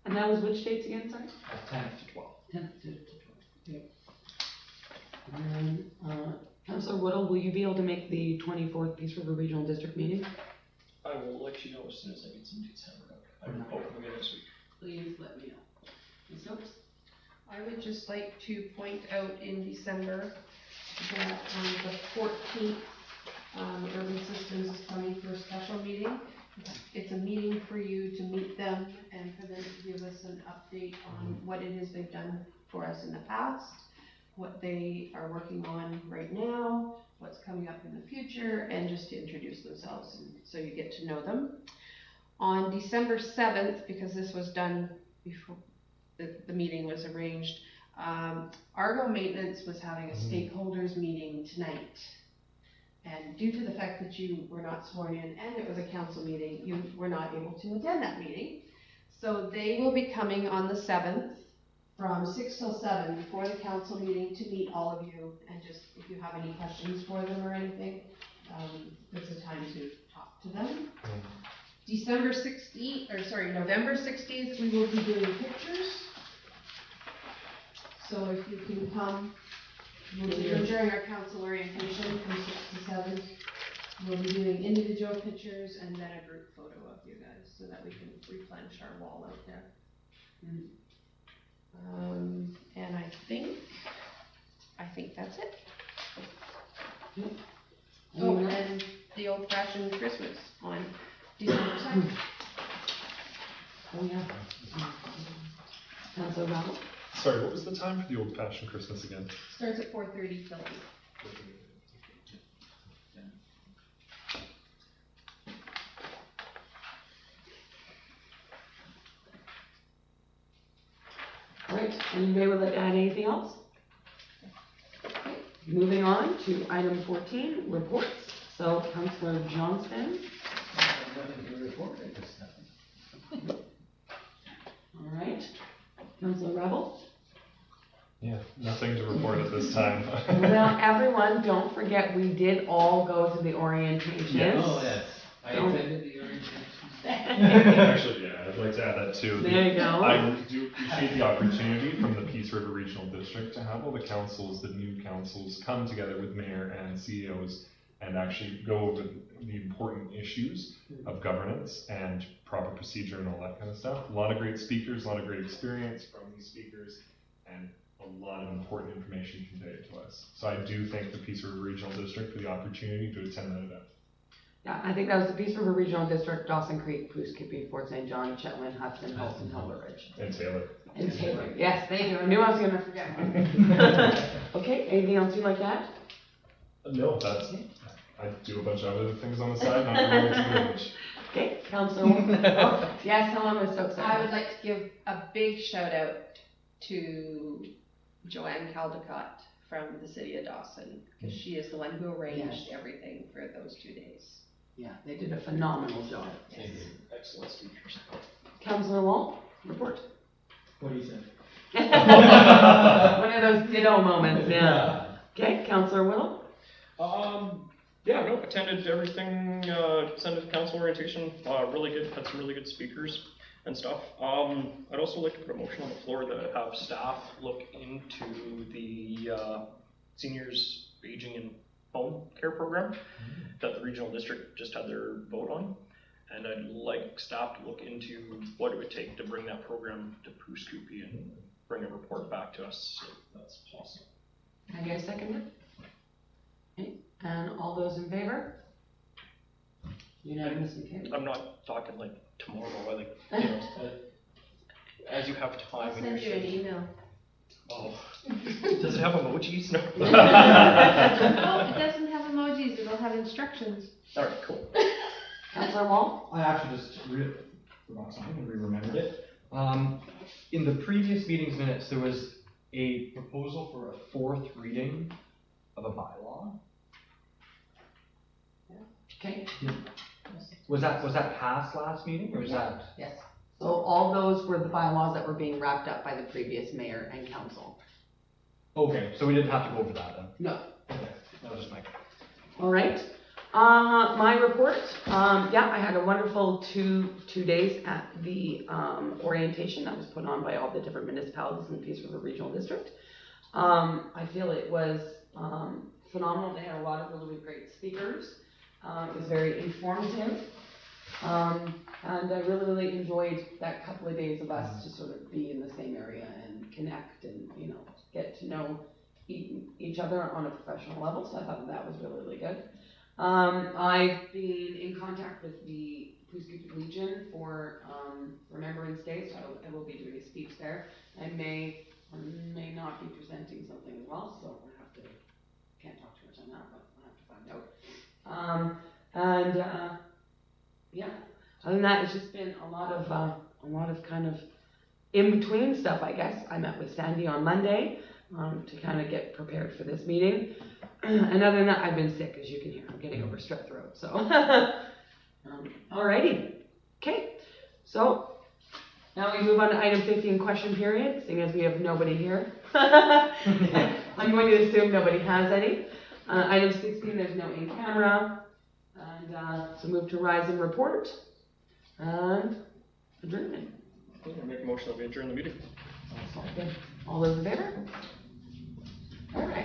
And that was which dates again, sorry? 10th to 12th. 10th to 12th. Okay. And then, Councillor Whittle, will you be able to make the 24th Peace River Regional District meeting? I will let you know as soon as I get some dates hammered up. I'm hoping to get this week. Please let me know. Ms. Stokes? I would just like to point out in December that on the 14th, Urban Systems is coming for a special meeting. It's a meeting for you to meet them and for them to give us an update on what it is they've done for us in the past, what they are working on right now, what's coming up in the future, and just to introduce themselves and so you get to know them. On December 7th, because this was done before the meeting was arranged, Argo Maintenance was having a stakeholders meeting tonight. And due to the fact that you were not sworn in and it was a council meeting, you were not able to attend that meeting. So they will be coming on the 7th from 6 till 7 before the council meeting to meet all of you. And just if you have any questions for them or anything, it's a time to talk to them. November 16th, we will be doing pictures. So if you can come, we'll be doing during our council orientation from 6 to 7. We'll be doing individual pictures and then a group photo of you guys so that we can replenish our wall out there. And I think that's it. Oh, and the old-fashioned Christmas on December 2nd. Oh, yeah. Councilor Ronald? Sorry, what was the time for the old-fashioned Christmas again? Starts at 4:30 till 8. All right, anybody would like to add anything else? Okay, moving on to item 14, reports. So Councilor Johnston. Nothing to report at this time. All right. Councilor Rebel. Yeah, nothing to report at this time. Well, everyone, don't forget we did all go to the orientation. Oh, yes. I Don't- attended the orientation. Actually, yeah, I'd like to add that too. There you go. I do appreciate the opportunity from the Peace River Regional District to have all the councils, the new councils, come together with mayor and CEOs and actually go over the important issues of governance and proper procedure and all that kind of stuff. A lot of great speakers, a lot of great experience from these speakers, and a lot of important information conveyed to us. So I do thank the Peace River Regional District for the opportunity to attend that event. Yeah, I think that was the Peace River Regional District, Dawson Creek, Poughkeepsie, Fort St. John, Chetwynd, Hudson, Halton, Halbert Ridge. And Taylor. And Taylor. Yes, thank you. I knew I was going to forget one. Okay, anything else you'd like to add? No, that's, I do a bunch of other things on the side, not related to village. Okay, Councilor. Oh, yes, Helen was so excited. I would like to give a big shout out to Joanne Caldecott from the city of Dawson, because she is the one who arranged everything for those 2 days. Yeah, they did a phenomenal job. Yes. Excellent speakers. Councilor Wall, report. What do you think? One of those ditto moments, yeah. Okay, Councilor Whittle. Yeah, no, attended everything, attended council orientation, really good, had some really good speakers and stuff. I'd also like to put a motion on the floor to have staff look into the seniors aging in home care program that the regional district just had their vote on. And I'd like staff to look into what it would take to bring that program to Poughkeepsie and bring a report back to us if that's possible. Can I get a second? Okay, and all those in favor? Unanimously carried. I'm not talking like tomorrow, I think, you know, as you have time. I'll send you an email. Oh, does it have emojis? No. No, it doesn't have emojis, it'll have instructions. All right, cool. Councilor Wall? I actually just forgot something and remembered it. In the previous meeting's minutes, there was a proposal for a fourth reading of a bylaw. Okay. Was that passed last meeting, or was that? Yes. So all those were the bylaws that were being wrapped up by the previous mayor and council. Okay, so we didn't have to go over that then? No. Okay, that was just my. All right. My report, yeah, I had a wonderful two days at the orientation that was put on by all the different municipalities in the Peace River Regional District. I feel it was phenomenal. They had a lot of really great speakers. It was very informative. And I really enjoyed that couple of days of us to sort of be in the same area and connect and, you know, get to know each other on a professional level. So I thought that was really good. I've been in contact with the Poughkeepsie Legion for Remembrance Day, so I will be doing a speech there. I may or may not be presenting something as well, so can't talk too much on that, but I'll have to find out. Yeah, other than that, it's just been a lot of kind of in-between stuff, I guess. I met with Sandy on Monday to kind of get prepared for this meeting. And other than that, I've been sick, as you can hear. I'm getting over strep throat, so. Alrighty. Okay, so now we move on to item 15, question period, seeing as we have nobody here. I'm going to assume nobody has any. Item 16, there's no in camera. And so move to rise and report and adjournment. I'm gonna make a motion that we adjourn the meeting. That's all good. All those in favor? All right.